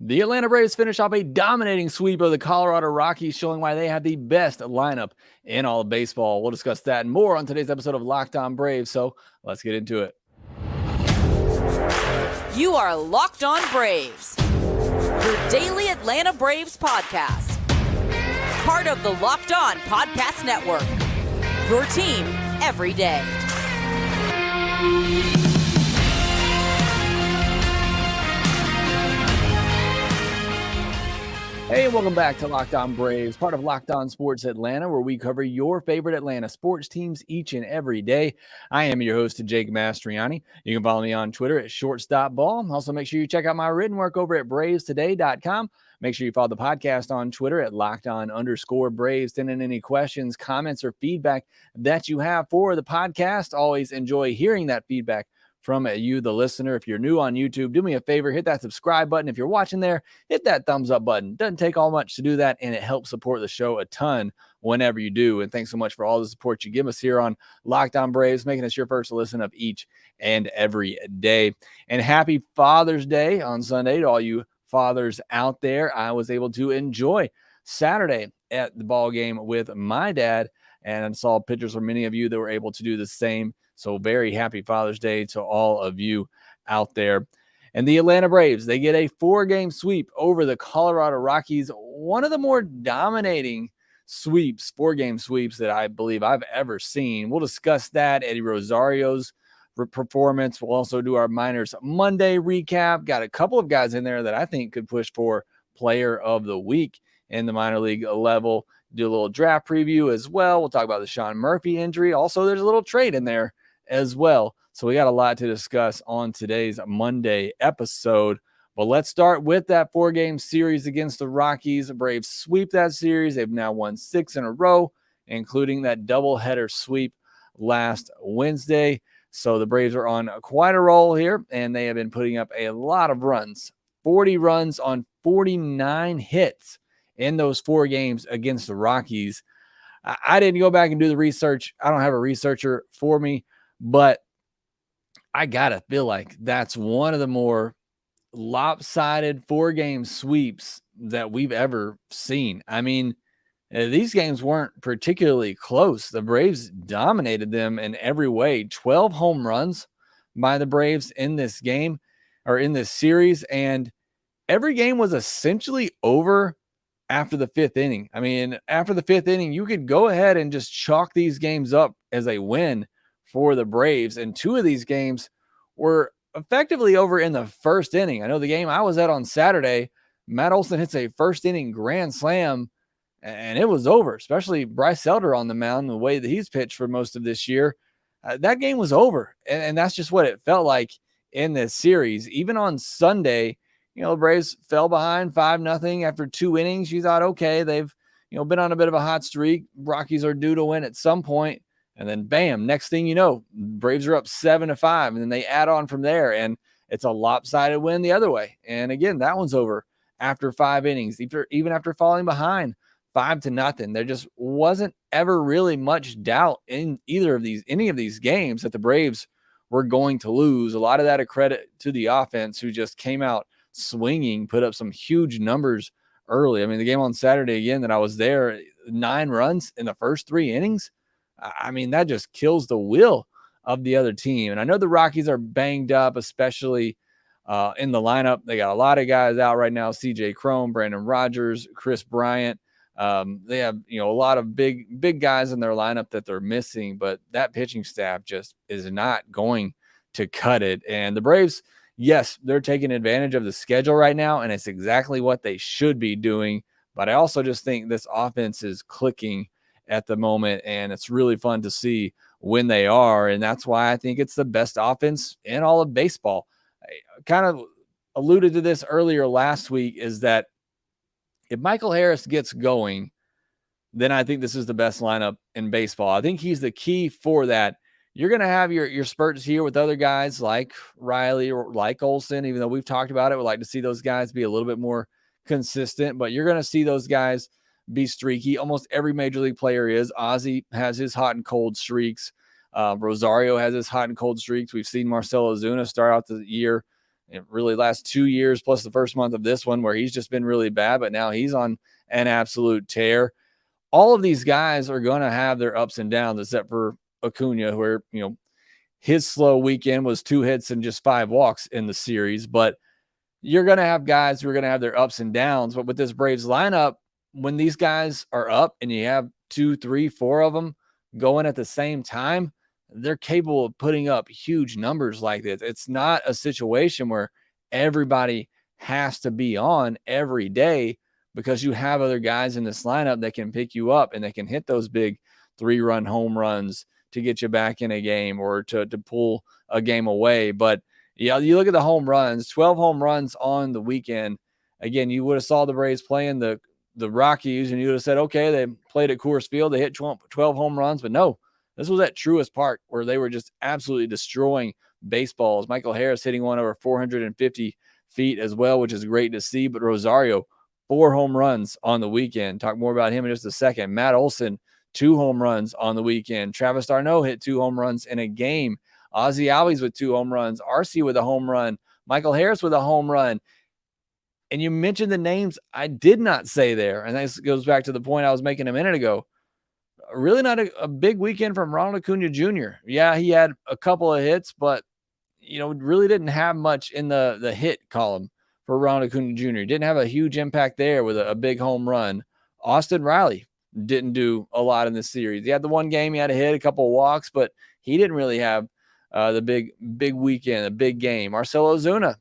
The Atlanta Braves finish off a dominating sweep of the Colorado Rockies, showing why they have the best lineup in all of baseball. We'll discuss that and more on today's episode of Locked On Braves, so let's get into it. You are Locked On Braves, your daily Atlanta Braves podcast. Part of the Locked On Podcast Network, your team every day. Hey, and welcome back to Locked On Braves, part of Locked On Sports Atlanta, where we cover your favorite Atlanta sports teams each and every day. I am your host, Jake Mastriani. You can follow me on Twitter at shortstopball. Also, make sure you check out my written work over at bravestoday.com. Make sure you follow the podcast on Twitter at LockedOn_Braves. Send in any questions, comments, or feedback that you have for the podcast. Always enjoy hearing that feedback from you, the listener. If you're new on YouTube, do me a favor, hit that subscribe button. If you're watching there, hit that thumbs up button. Doesn't take all much to do that, and it helps support the show a ton whenever you do. And thanks so much for all the support you give us here on Locked On Braves, making us your first listen of each and every day. And happy Father's Day on Sunday to all you fathers out there. I was able to enjoy Saturday at the ball game with my dad, and I saw pictures from many of you that were able to do the same. So very happy Father's Day to all of you out there. And the Atlanta Braves, they get a 4-game sweep over the Colorado Rockies, one of the more dominating sweeps, 4-game sweeps that I believe I've ever seen. We'll discuss that, Eddie Rosario's performance. We'll also do our Minors Monday recap. Got a couple of guys in there that I think could push for Player of the Week in the minor league level. Do a little draft preview as well. We'll talk about the Sean Murphy injury. Also, there's a little trade in there as well. So we got a lot to discuss on today's Monday episode. But let's start with that 4-game series against the Rockies. The Braves sweep that series. They've now won 6 in a row, including that doubleheader sweep last Wednesday. So the Braves are on quite a roll here, and they have been putting up a lot of runs. 40 runs on 49 hits in those 4 games against the Rockies. I didn't go back and do the research. I don't have a researcher for me, but I got to feel like that's one of the more lopsided 4-game sweeps that we've ever seen. I mean, these games weren't particularly close. The Braves dominated them in every way. 12 home runs by the Braves in this game or in this series, and every game was essentially over after the 5th inning. I mean, after the 5th inning, you could go ahead and just chalk these games up as a win for the Braves. And 2 of these games were effectively over in the 1st inning. I know the game I was at on Saturday, Matt Olson hits a 1st inning grand slam, and it was over, especially Bryce Elder on the mound, the way that he's pitched for most of this year. That game was over. And that's just what it felt like in this series. Even on Sunday, the Braves fell behind 5-0 after 2 innings. You thought, okay, they've, been on a bit of a hot streak. Rockies are due to win at some point. And then, bam, next thing you know, Braves are up 7-5, and then they add on from there, and it's a lopsided win the other way. And again, that one's over after 5 innings, even after falling behind 5-0. There just wasn't ever really much doubt in any of these games that the Braves were going to lose. A lot of that a credit to the offense, who just came out swinging, put up some huge numbers early. I mean, the game on Saturday, again, that I was there, 9 runs in the first 3 innings. I mean, that just kills the will of the other team. And I know the Rockies are banged up, especially in the lineup. They got a lot of guys out right now: CJ Cron, Brandon Rogers, Chris Bryant. They have, a lot of big guys in their lineup that they're missing, but that pitching staff just is not going to cut it. And the Braves, yes, they're taking advantage of the schedule right now, and it's exactly what they should be doing. But I also just think this offense is clicking at the moment, and it's really fun to see when they are. And that's why I think it's the best offense in all of baseball. I kind of alluded to this earlier last week, is that if Michael Harris gets going, then I think this is the best lineup in baseball. I think he's the key for that. You're going to have your spurts here with other guys like Riley or like Olson, even though we've talked about it. We'd like to see those guys be a little bit more consistent, but you're going to see those guys be streaky. Almost every major league player is. Ozzie has his hot and cold streaks. Rosario has his hot and cold streaks. We've seen Marcell Ozuna start out the year really last 2 years plus the first month of this one where he's just been really bad, but now he's on an absolute tear. All of these guys are going to have their ups and downs, except for Acuna, where, his slow weekend was 2 hits and just 5 walks in the series. But you're going to have guys who are going to have their ups and downs. But with this Braves lineup, when these guys are up and you have 2, 3, 4 of them going at the same time, they're capable of putting up huge numbers like this. It's not a situation where everybody has to be on every day, because you have other guys in this lineup that can pick you up and they can hit those big 3-run home runs to get you back in a game or to pull a game away. But yeah, you look at the home runs, 12 home runs on the weekend. Again, you would have saw the Braves playing the Rockies and you would have said, okay, they played at Coors Field, they hit 12 home runs, but no, this was at Truist Park where they were just absolutely destroying baseballs. Michael Harris hitting one over 450 feet as well, which is great to see. But Rosario, 4 home runs on the weekend. Talk more about him in just a second. Matt Olson, 2 home runs on the weekend. Travis d'Arnaud hit 2 home runs in a game. Ozzie Albies with 2 home runs. RC with a home run. Michael Harris with a home run. And you mentioned the names I did not say there. And this goes back to the point I was making a minute ago. Really not a big weekend from Ronald Acuna Jr. Yeah, he had a couple of hits, but, really didn't have much in the hit column for Ronald Acuna Jr. Didn't have a huge impact there with a big home run. Austin Riley didn't do a lot in this series. He had the one game, he had a hit, a couple of walks, but he didn't really have the big weekend, a big game. Marcell Ozuna,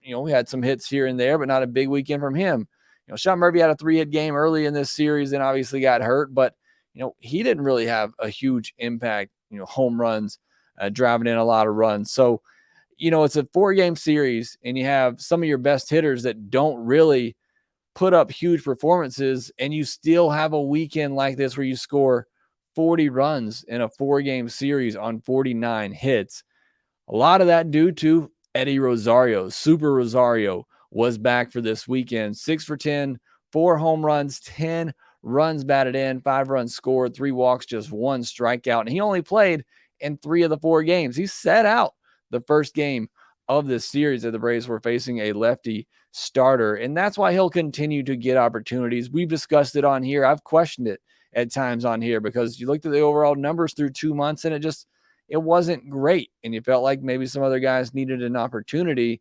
we had some hits here and there, but not a big weekend from him. Sean Murphy had a 3-hit game early in this series and obviously got hurt, but he didn't really have a huge impact, home runs, driving in a lot of runs. So, it's a 4-game series and you have some of your best hitters that don't really put up huge performances, and you still have a weekend like this where you score 40 runs in a 4-game series on 49 hits. A lot of that due to Eddie Rosario. Super Rosario was back for this weekend. 6 for 10, 4 home runs, 10 runs batted in, 5 runs scored, 3 walks, just 1 strikeout. And he only played in 3 of the 4 games. He sat out the first game of this series that the Braves were facing a lefty starter. And that's why he'll continue to get opportunities. We've discussed it on here. I've questioned it at times on here because you looked at the overall numbers through 2 months and it wasn't great. And you felt like maybe some other guys needed an opportunity.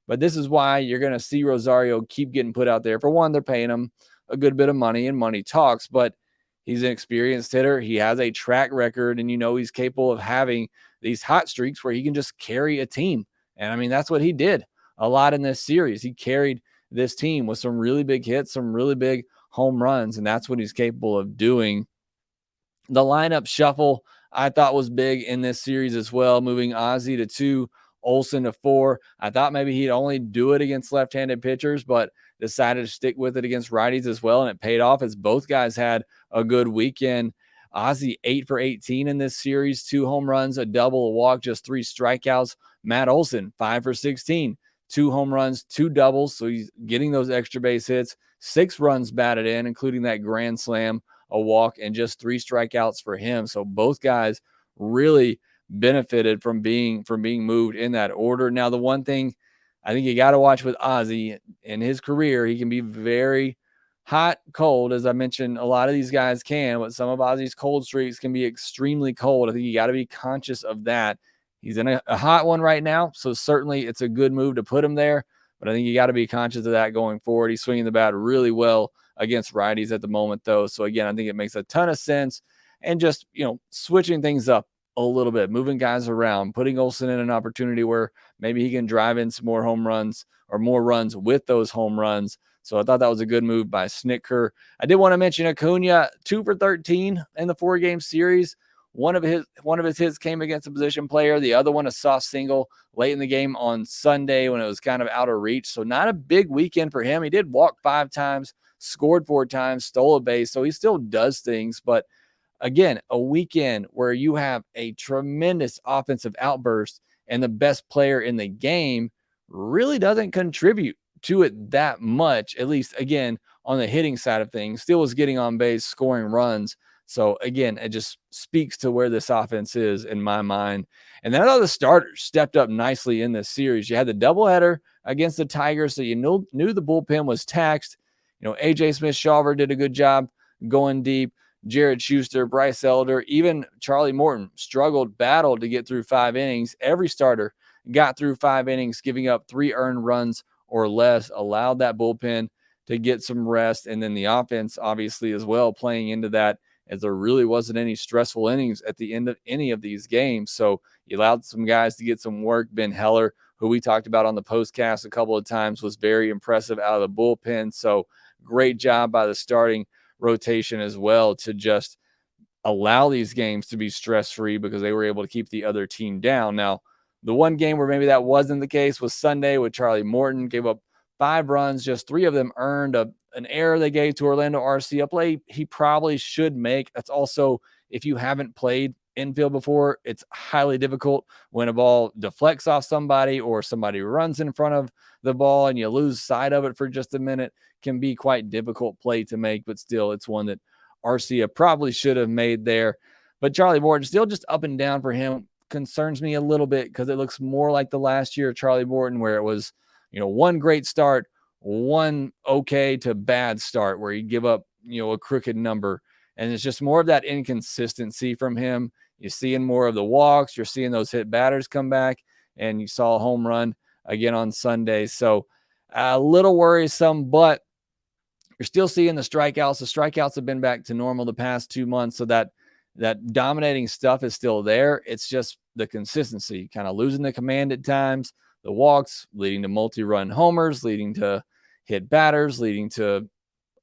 But this is why you're going to see Rosario keep getting put out there. For one, they're paying him a good bit of money, and money talks, but he's an experienced hitter. He has a track record, and he's capable of having these hot streaks where he can just carry a team. And I mean, that's what he did a lot in this series. He carried this team with some really big hits, some really big home runs, and that's what he's capable of doing. The lineup shuffle I thought was big in this series as well, moving Ozzie to 2, Olson to 4. I thought maybe he'd only do it against left-handed pitchers, but decided to stick with it against righties as well, and it paid off as both guys had a good weekend. Ozzie 8 for 18 in this series, 2 home runs, a double, a walk, just 3 strikeouts. Matt Olson 5 for 16, 2 home runs, 2 doubles, so he's getting those extra base hits, 6 runs batted in, including that grand slam, a walk, and just 3 strikeouts for him. So both guys really benefited from being moved in that order. Now, the one thing I think you got to watch with Ozzie in his career, he can be very hot, cold. As I mentioned, a lot of these guys can, but some of Ozzie's cold streaks can be extremely cold. I think you got to be conscious of that. He's in a hot one right now, so certainly it's a good move to put him there, but I think you got to be conscious of that going forward. He's swinging the bat really well against righties at the moment, though. So, again, I think it makes a ton of sense, and just, switching things up a little bit, moving guys around, putting Olson in an opportunity where maybe he can drive in some more home runs or more runs with those home runs. So I thought that was a good move by Snitker. I did want to mention Acuna, 2 for 13 in the 4-game series. One of his hits came against a position player. The other one, a soft single late in the game on Sunday when it was kind of out of reach. So not a big weekend for him. He did walk 5 times, scored 4 times, stole a base. So he still does things. But again, a weekend where you have a tremendous offensive outburst and the best player in the game really doesn't contribute to it that much, at least, again, on the hitting side of things. Still was getting on base, scoring runs, So again, it just speaks to where this offense is in my mind. And then I thought the starters stepped up nicely in this series. You had the doubleheader against the Tigers, so you knew the bullpen was taxed. AJ Smith-Shawver did a good job going deep. Jared Schuster, Bryce Elder, even Charlie Morton battled to get through 5 innings. Every starter got through 5 innings, giving up 3 earned runs or less, allowed that bullpen to get some rest. And then the offense, obviously, as well, playing into that, as there really wasn't any stressful innings at the end of any of these games. So you allowed some guys to get some work. Ben Heller, who we talked about on the postcast a couple of times, was very impressive out of the bullpen. So great job by the starting rotation as well to just allow these games to be stress-free because they were able to keep the other team down. Now, the one game where maybe that wasn't the case was Sunday with Charlie Morton. Gave up 5 runs, just 3 of them earned. An error they gave to Orlando RC, a play he probably should make. That's also, if you haven't played infield before, it's highly difficult when a ball deflects off somebody or somebody runs in front of the ball and you lose sight of it for just a minute. Can be quite difficult play to make, but still, it's one that Arcia probably should have made there. But Charlie Morton, still just up and down for him, concerns me a little bit because it looks more like the last year of Charlie Morton, where it was, one great start, one okay to bad start, where he'd give up, a crooked number. And it's just more of that inconsistency from him. You're seeing more of the walks. You're seeing those hit batters come back, and you saw a home run again on Sunday. So a little worrisome, but you're still seeing the strikeouts. The strikeouts have been back to normal the past 2 months, so that dominating stuff is still there. It's just the consistency, kind of losing the command at times, the walks leading to multi-run homers, leading to hit batters, leading to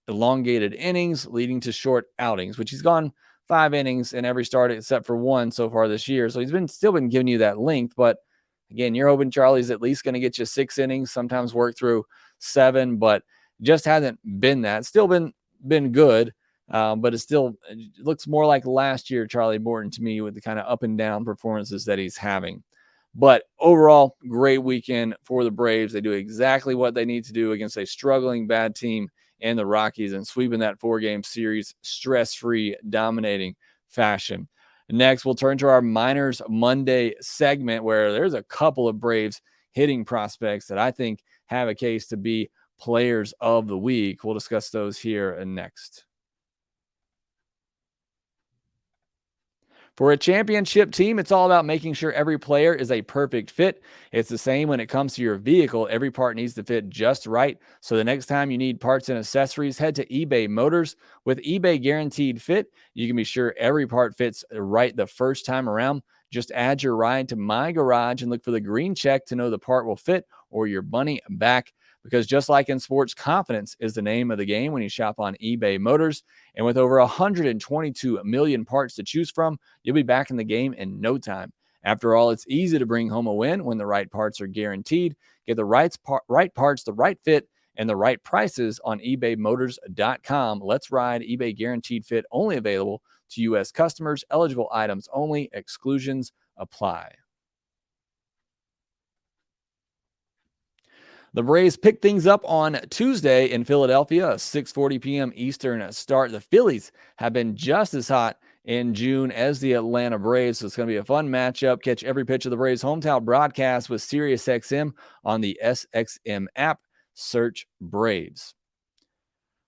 elongated innings, leading to short outings, which he's gone 5 innings in every start except for 1 so far this year. So he's still been giving you that length, but again, you're hoping Charlie's at least going to get you 6 innings, sometimes work through 7, but just hasn't been that. Still been good, but it looks more like last year Charlie Morton to me with the kind of up and down performances that he's having. But overall, great weekend for the Braves. They do exactly what they need to do against a struggling bad team in the Rockies and sweeping that 4-game series stress-free, dominating fashion. Next, we'll turn to our Minors Monday segment, where there's a couple of Braves hitting prospects that I think have a case to be players of the week. We'll discuss those here and next. For a championship team, it's all about making sure every player is a perfect fit. It's the same when it comes to your vehicle. Every part needs to fit just right. So the next time you need parts and accessories, head to eBay Motors. With eBay Guaranteed Fit, you can be sure every part fits right the first time around. Just add your ride to My Garage and look for the green check to know the part will fit or your money back. Because just like in sports, confidence is the name of the game when you shop on eBay Motors. And with over 122 million parts to choose from, you'll be back in the game in no time. After all, it's easy to bring home a win when the right parts are guaranteed. Get the right parts, the right fit, and the right prices on ebaymotors.com. Let's ride. eBay Guaranteed Fit, only available to U.S. customers. Eligible items only. Exclusions apply. The Braves picked things up on Tuesday in Philadelphia, a 6:40 p.m. Eastern start. The Phillies have been just as hot in June as the Atlanta Braves, so it's going to be a fun matchup. Catch every pitch of the Braves' hometown broadcast with SiriusXM on the SXM app. Search Braves.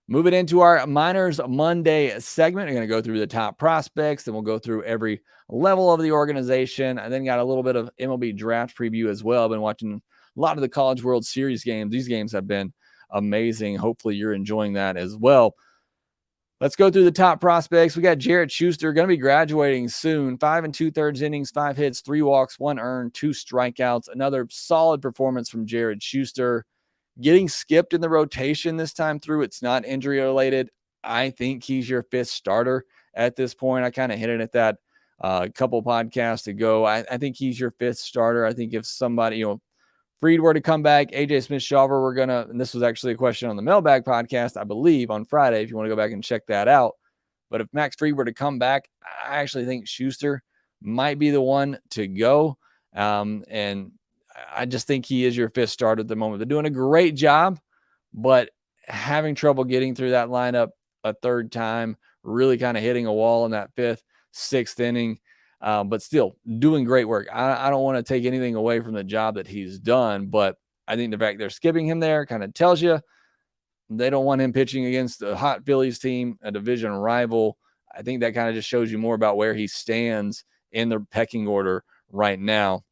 Moving into our Minors Monday segment, we're going to go through the top prospects, then we'll go through every level of the organization, and then got a little bit of MLB draft preview as well. I've been watching a lot of the College World Series games. These games have been amazing. Hopefully you're enjoying that as well. Let's go through the top prospects. We got Jared Schuster, going to be graduating soon. 5 2/3 innings, 5 hits, 3 walks, 1 earned, 2 strikeouts. Another solid performance from Jared Schuster. Getting skipped in the rotation this time through. It's not injury related. I think he's your 5th starter at this point. I kind of hinted at that a couple podcasts ago. I think he's your 5th starter. I think if somebody, Fried were to come back, AJ Smith-Shawver, and this was actually a question on the Mailbag podcast, I believe, on Friday, if you want to go back and check that out. But if Max Fried were to come back, I actually think Schuster might be the one to go. And I just think he is your 5th starter at the moment. They're doing a great job, but having trouble getting through that lineup a 3rd time really kind of hitting a wall in that 5th, 6th inning. But still doing great work. I don't want to take anything away from the job that he's done, but I think the fact they're skipping him there kind of tells you they don't want him pitching against a hot Phillies team, a division rival. I think that kind of just shows you more about where he stands in the pecking order right now.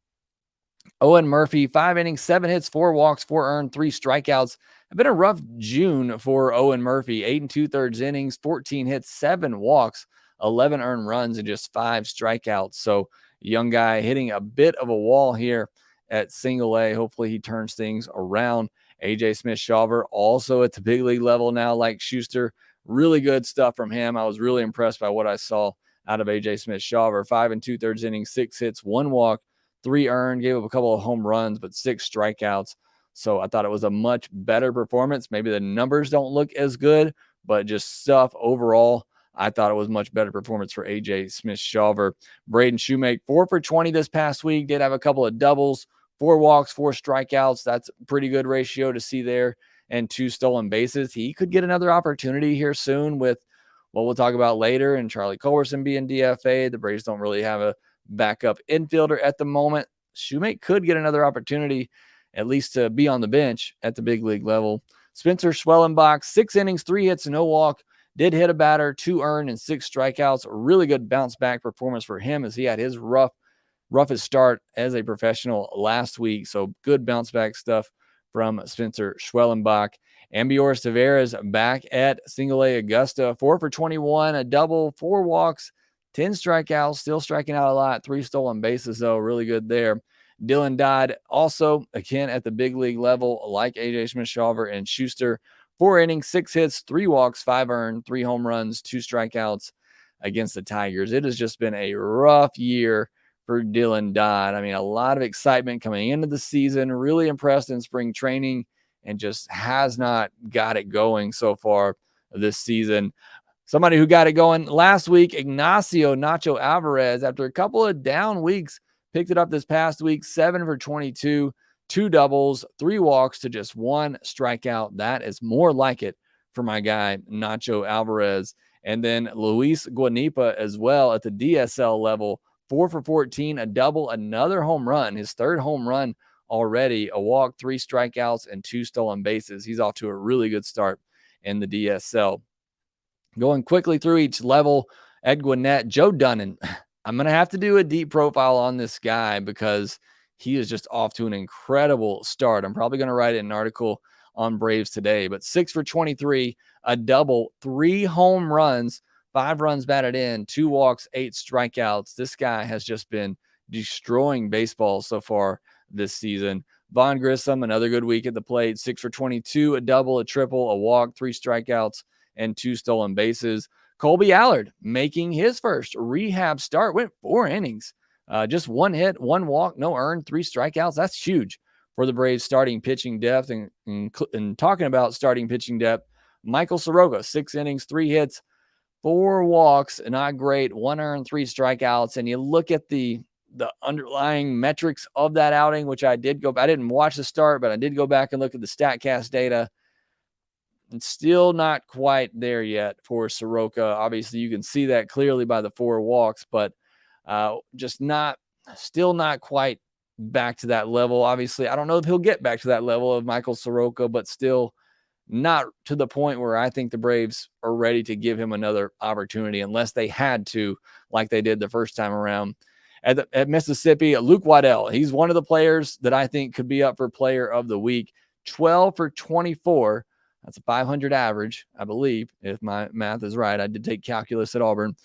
Owen Murphy, 5 innings, 7 hits, 4 walks, 4 earned, 3 strikeouts. It's been a rough June for Owen Murphy. 8 2/3 innings, 14 hits, 7 walks, 11 earned runs, and just 5 strikeouts. So, young guy hitting a bit of a wall here at single A. Hopefully, he turns things around. AJ Smith-Shawver also at the big league level now, like Schuster. Really good stuff from him. I was really impressed by what I saw out of AJ Smith-Shawver. 5 2/3 innings, 6 hits, 1 walk, 3 earned, gave up a couple of home runs, but 6 strikeouts. So I thought it was a much better performance. Maybe the numbers don't look as good, but just stuff overall, I thought it was much better performance for AJ Smith-Shawver. Braden Shoemake, 4 for 20 this past week, did have a couple of doubles, 4 walks, 4 strikeouts. That's a pretty good ratio to see there, and 2 stolen bases. He could get another opportunity here soon with what we'll talk about later, and Charlie Culberson being DFA. The Braves don't really have a backup infielder at the moment. Shoemake could get another opportunity, at least to be on the bench at the big league level. Spencer Schwellenbach, 6 innings, 3 hits, no walk. Did hit a batter, 2 earned, and 6 strikeouts. A really good bounce back performance for him as he had his roughest start as a professional last week. So good bounce back stuff from Spencer Schwellenbach. Ambioris Tavares back at single A Augusta, 4 for 21, a double, 4 walks, 10 strikeouts, still striking out a lot, 3 stolen bases, though. Really good there. Dylan Dodd also, again, at the big league level, like AJ Smith-Shawver and Schuster. 4 innings, 6 hits, 3 walks, 5 earned, 3 home runs, 2 strikeouts against the Tigers. It has just been a rough year for Dylan Dodd. I mean, a lot of excitement coming into the season, really impressed in spring training, and just has not got it going so far this season. Somebody who got it going last week, Ignacio Nacho Alvarez, after a couple of down weeks, picked it up this past week, 7 for 22, 2 doubles, 3 walks to just 1 strikeout. That is more like it for my guy, Nacho Alvarez. And then Luis Guanipa as well at the DSL level, 4 for 14, a double, another home run, his 3rd home run already, a walk, 3 strikeouts, and 2 stolen bases. He's off to a really good start in the DSL. Going quickly through each level, Ed Gwinnett, Joe Dunnan. I'm going to have to do a deep profile on this guy because he is just off to an incredible start. I'm probably going to write an article on Braves today, but 6 for 23, a double, 3 home runs, 5 runs batted in, 2 walks, 8 strikeouts. This guy has just been destroying baseball so far this season. Vaughn Grissom, another good week at the plate, 6 for 22, a double, a triple, a walk, 3 strikeouts, and 2 stolen bases. Colby Allard making his first rehab start, went 4 innings, just 1 hit, 1 walk, no earned, 3 strikeouts. That's huge for the Braves starting pitching depth. And talking about starting pitching depth, Michael Soroka, 6 innings, 3 hits, 4 walks, not great, 1 earned, 3 strikeouts. And you look at the underlying metrics of that outing, which I didn't watch the start, but I did go back and look at the StatCast data. It's still not quite there yet for Soroka. Obviously, you can see that clearly by the 4 walks, but still not quite back to that level. Obviously, I don't know if he'll get back to that level of Michael Soroka, but still not to the point where I think the Braves are ready to give him another opportunity unless they had to, like they did the first time around. At Mississippi, Luke Waddell, he's one of the players that I think could be up for player of the week. 12 for 24. That's a 500 average, I believe, if my math is right. I did take calculus at Auburn.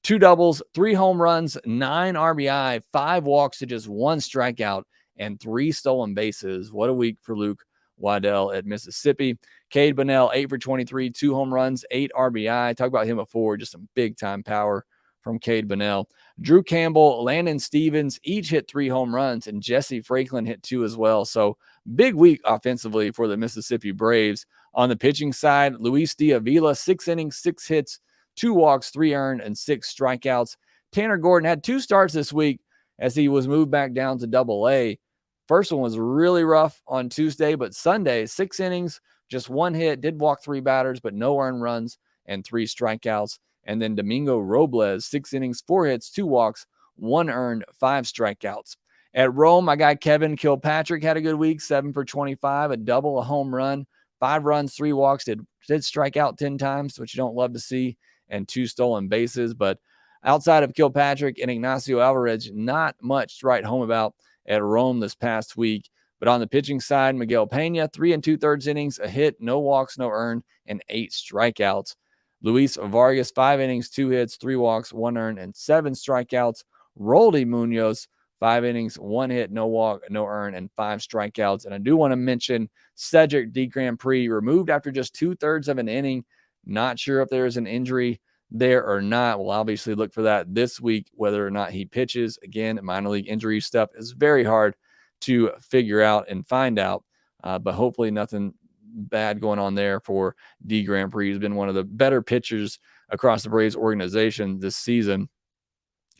2 doubles, 3 home runs, 9 RBI, 5 walks to just 1 strikeout, and 3 stolen bases. What a week for Luke Waddell at Mississippi. Cade Bunnell, 8 for 23, 2 home runs, 8 RBI. Talk about him before, just some big-time power from Cade Bunnell. Drew Campbell, Landon Stevens, each hit 3 home runs, and Jesse Franklin hit 2 as well. So big week offensively for the Mississippi Braves. On the pitching side, Luis Diavila, 6 innings, 6 hits, 2 walks, 3 earned, and 6 strikeouts. Tanner Gordon had 2 starts this week as he was moved back down to Double-A. First one was really rough on Tuesday, but Sunday, 6 innings, just 1 hit, did walk 3 batters, but no earned runs and 3 strikeouts. And then Domingo Robles, 6 innings, 4 hits, 2 walks, 1 earned, 5 strikeouts. At Rome, my guy Kevin Kilpatrick had a good week, 7 for 25, a double, a home run, 5 runs, 3 walks, did strike out 10 times, which you don't love to see, and 2 stolen bases. But outside of Kilpatrick and Ignacio Alvarez, not much to write home about at Rome this past week. But on the pitching side, Miguel Pena, 3 2/3 innings, a hit, no walks, no earned, and 8 strikeouts. Luis Vargas, 5 innings, 2 hits, 3 walks, 1 earned, and 7 strikeouts. Roldy Munoz, 5 innings, 1 hit, no walk, no earned, and 5 strikeouts. And I do want to mention Cedric D. Grand Prix, removed after just 2/3 of an inning. Not sure if there's an injury there or not. We'll obviously look for that this week, whether or not he pitches. Again, minor league injury stuff is very hard to figure out and find out, but hopefully nothing bad going on there for D. Grand Prix. He's been one of the better pitchers across the Braves organization this season.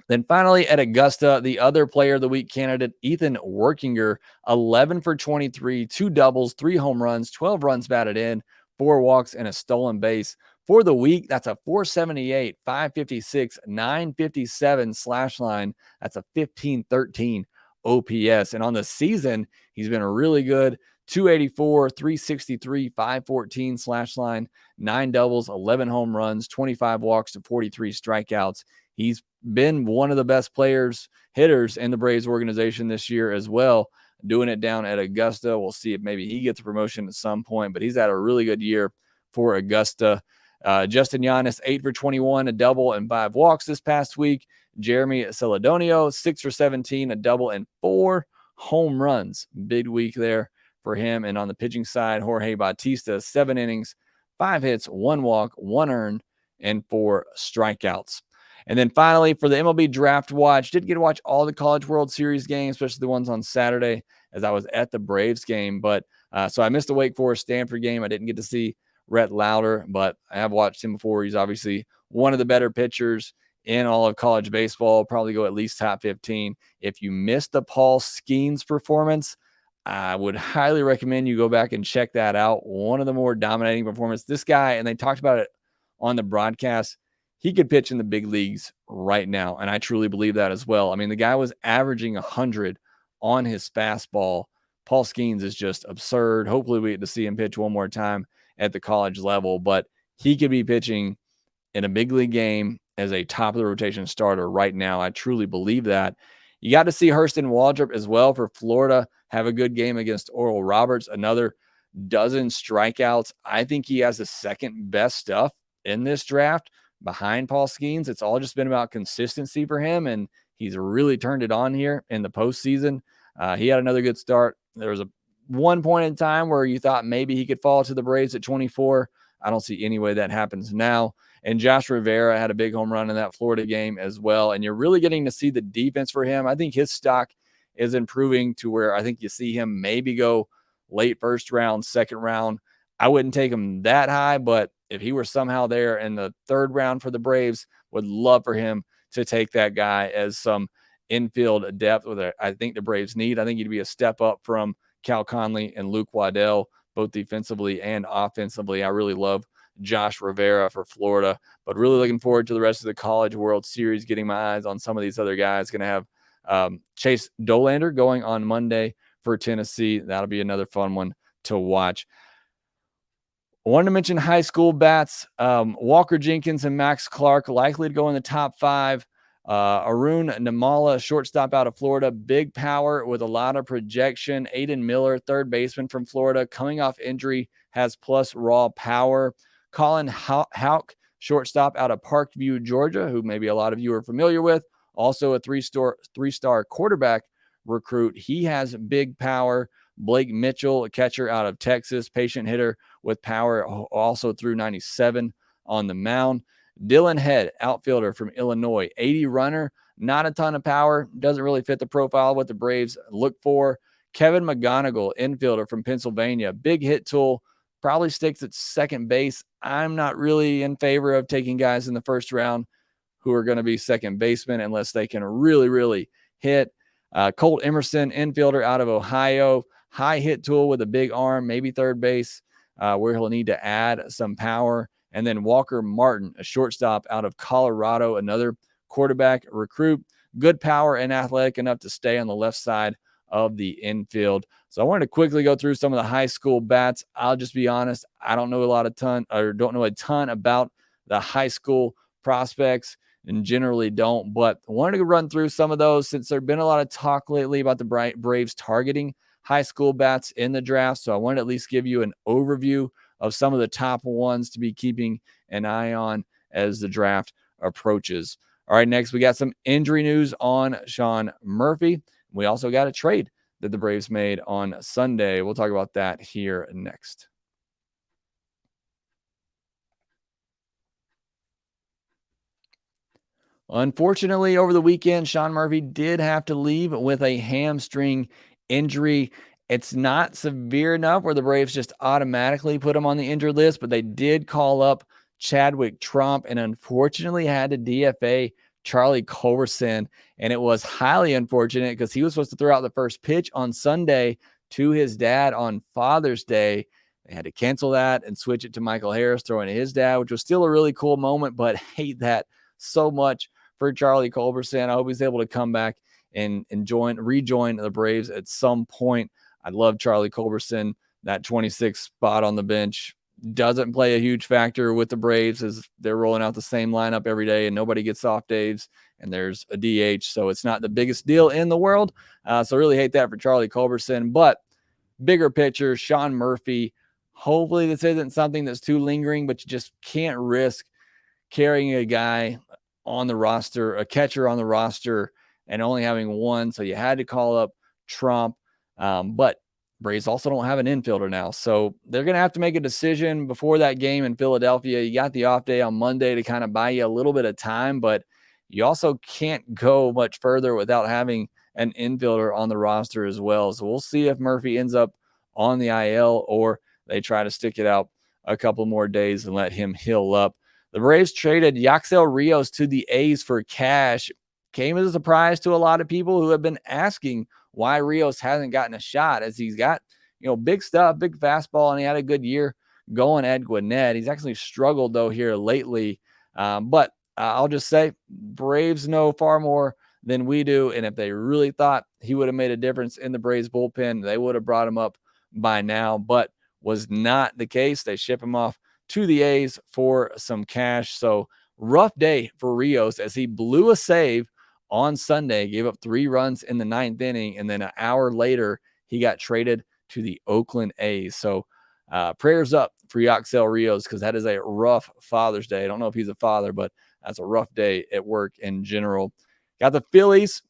Then finally at Augusta, the other player of the week candidate, Ethan Workinger, 11 for 23, 2 doubles, 3 home runs, 12 runs batted in, 4 walks, and a stolen base. For the week, that's a 478, 556, 957 slash line. That's a 1513 OPS. And on the season, he's been really good. 284, 363, 514 slash line, 9 doubles, 11 home runs, 25 walks to 43 strikeouts. He's been one of the best hitters in the Braves organization this year as well, doing it down at Augusta. We'll see if maybe he gets a promotion at some point, but he's had a really good year for Augusta. Justin Giannis, 8 for 21, a double and 5 walks this past week. Jeremy Celadonio, 6 for 17, a double and 4 home runs. Big week there for him. And on the pitching side, Jorge Bautista, 7 innings, 5 hits, 1 walk, 1 earned, and 4 strikeouts. And then finally, for the MLB Draft Watch, did get to watch all the College World Series games, especially the ones on Saturday, as I was at the Braves game. But so I missed the Wake Forest Stanford game. I didn't get to see Rhett Lauder, but I have watched him before. He's obviously one of the better pitchers in all of college baseball, probably go at least top 15. If you missed the Paul Skeens performance, I would highly recommend you go back and check that out. One of the more dominating performances. This guy, and they talked about it on the broadcast, he could pitch in the big leagues right now, and I truly believe that as well. I mean, the guy was averaging 100 on his fastball. Paul Skeens is just absurd. Hopefully we get to see him pitch one more time at the college level, but he could be pitching in a big league game as a top of the rotation starter right now. I truly believe that. You got to see Hurston Waldrop as well for Florida have a good game against Oral Roberts, another dozen strikeouts. I think he has the second best stuff in this draft behind Paul Skeens. It's all just been about consistency for him, and he's really turned it on here in the postseason. He had another good start. There was one point in time where you thought maybe he could fall to the Braves at 24. I don't see any way that happens now. And Josh Rivera had a big home run in that Florida game as well. And you're really getting to see the defense for him. I think his stock is improving to where I think you see him maybe go late first round, second round. I wouldn't take him that high, but if he were somehow there in the third round for the Braves, would love for him to take that guy as some infield depth with I think the Braves need. I think he'd be a step up from Cal Conley and Luke Waddell, both defensively and offensively. I really love Josh Rivera for Florida, but really looking forward to the rest of the College World Series, getting my eyes on some of these other guys. Going to have Chase Dolander going on Monday for Tennessee. That'll be another fun one to watch. I wanted to mention high school bats. Walker Jenkins and Max Clark likely to go in the top 5. Arun Namala, shortstop out of Florida, big power with a lot of projection. Aiden Miller, third baseman from Florida, coming off injury, has plus raw power. Colin Houck, shortstop out of Parkview, Georgia, who maybe a lot of you are familiar with, also a three-star quarterback recruit. He has big power. Blake Mitchell, a catcher out of Texas, patient hitter with power, also threw 97 on the mound. Dylan Head, outfielder from Illinois, 80 runner, not a ton of power, doesn't really fit the profile of what the Braves look for. Kevin McGonigal, infielder from Pennsylvania, big hit tool, probably sticks at second base. I'm not really in favor of taking guys in the first round who are going to be second basemen unless they can really, really hit. Colt Emerson, infielder out of Ohio, high hit tool with a big arm, maybe third base, where he'll need to add some power And then Walker Martin, a shortstop out of Colorado, another quarterback recruit, good power and athletic enough to stay on the left side of the infield. So I wanted to quickly go through some of the high school bats. I'll just be honest, I don't know a ton about the high school prospects and generally don't, but I wanted to run through some of those since there's been a lot of talk lately about the Braves targeting high school bats in the draft. So I wanted to at least give you an overview of some of the top ones to be keeping an eye on as the draft approaches. All right, next we got some injury news on Sean Murphy. We also got a trade that the Braves made on Sunday. We'll talk about that here next. Unfortunately, over the weekend, Sean Murphy did have to leave with a hamstring injury. It's not severe enough where the Braves just automatically put him on the injured list, but they did call up Chadwick Tromp and unfortunately had to DFA Charlie Culberson. And it was highly unfortunate because he was supposed to throw out the first pitch on Sunday to his dad on Father's Day. They had to cancel that and switch it to Michael Harris throwing to his dad, which was still a really cool moment, but hate that so much for Charlie Culberson. I hope he's able to come back and rejoin the Braves at some point. I love Charlie Culberson. That 26th spot on the bench doesn't play a huge factor with the Braves as they're rolling out the same lineup every day and nobody gets off days and there's a DH. So it's not the biggest deal in the world. So I really hate that for Charlie Culberson, but bigger picture, Sean Murphy. Hopefully this isn't something that's too lingering, but you just can't risk carrying a guy on the roster, a catcher on the roster, and only having one. So you had to call up Trump. But Braves also don't have an infielder now. So they're going to have to make a decision before that game in Philadelphia. You got the off day on Monday to kind of buy you a little bit of time, but you also can't go much further without having an infielder on the roster as well. So we'll see if Murphy ends up on the IL or they try to stick it out a couple more days and let him heal up. The Braves traded Yaxel Rios to the A's for cash. Came as a surprise to a lot of people who have been asking why Rios hasn't gotten a shot, as he's got, big stuff, big fastball, and he had a good year going at Gwinnett. He's actually struggled, though, here lately. But I'll just say Braves know far more than we do, and if they really thought he would have made a difference in the Braves bullpen, they would have brought him up by now, but was not the case. They ship him off to the A's for some cash. So rough day for Rios as he blew a save on Sunday, gave up 3 runs in the 9th inning, and then an hour later, he got traded to the Oakland A's. So prayers up for Yaxel Rios because that is a rough Father's Day. I don't know if he's a father, but that's a rough day at work in general. Got the Phillies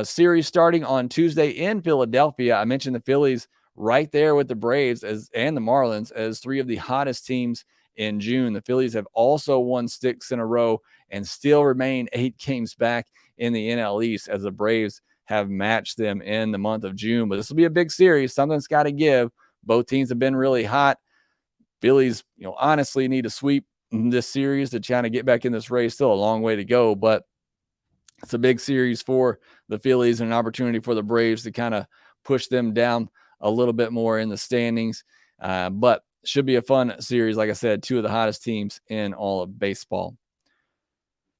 series starting on Tuesday in Philadelphia. I mentioned the Phillies right there with the Braves and the Marlins as 3 of the hottest teams in June. The Phillies have also won 6 in a row and still remain 8 games back in the NL East as the Braves have matched them in the month of June. But this will be a big series. Something's got to give. Both teams have been really hot. Phillies, honestly need to sweep this series to try to get back in this race. Still a long way to go, but it's a big series for the Phillies and an opportunity for the Braves to kind of push them down a little bit more in the standings. But should be a fun series. Like I said, 2 of the hottest teams in all of baseball.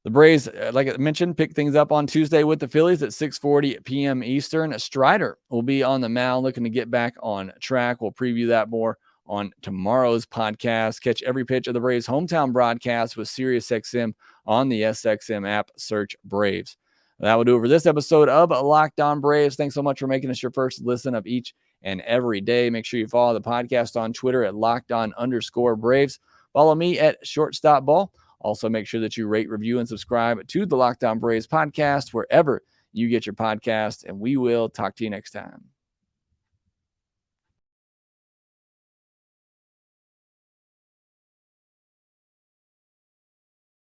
The Braves, like I mentioned, pick things up on Tuesday with the Phillies at 6:40 p.m. Eastern. Strider will be on the mound looking to get back on track. We'll preview that more on tomorrow's podcast. Catch every pitch of the Braves' hometown broadcast with SiriusXM on the SXM app. Search Braves. That will do it for this episode of Locked On Braves. Thanks so much for making us your first listen of each and every day. Make sure you follow the podcast on Twitter at LockedOn_Braves. Follow me at ShortstopBall. Also, make sure that you rate, review, and subscribe to the Locked On Braves podcast wherever you get your podcast, and we will talk to you next time.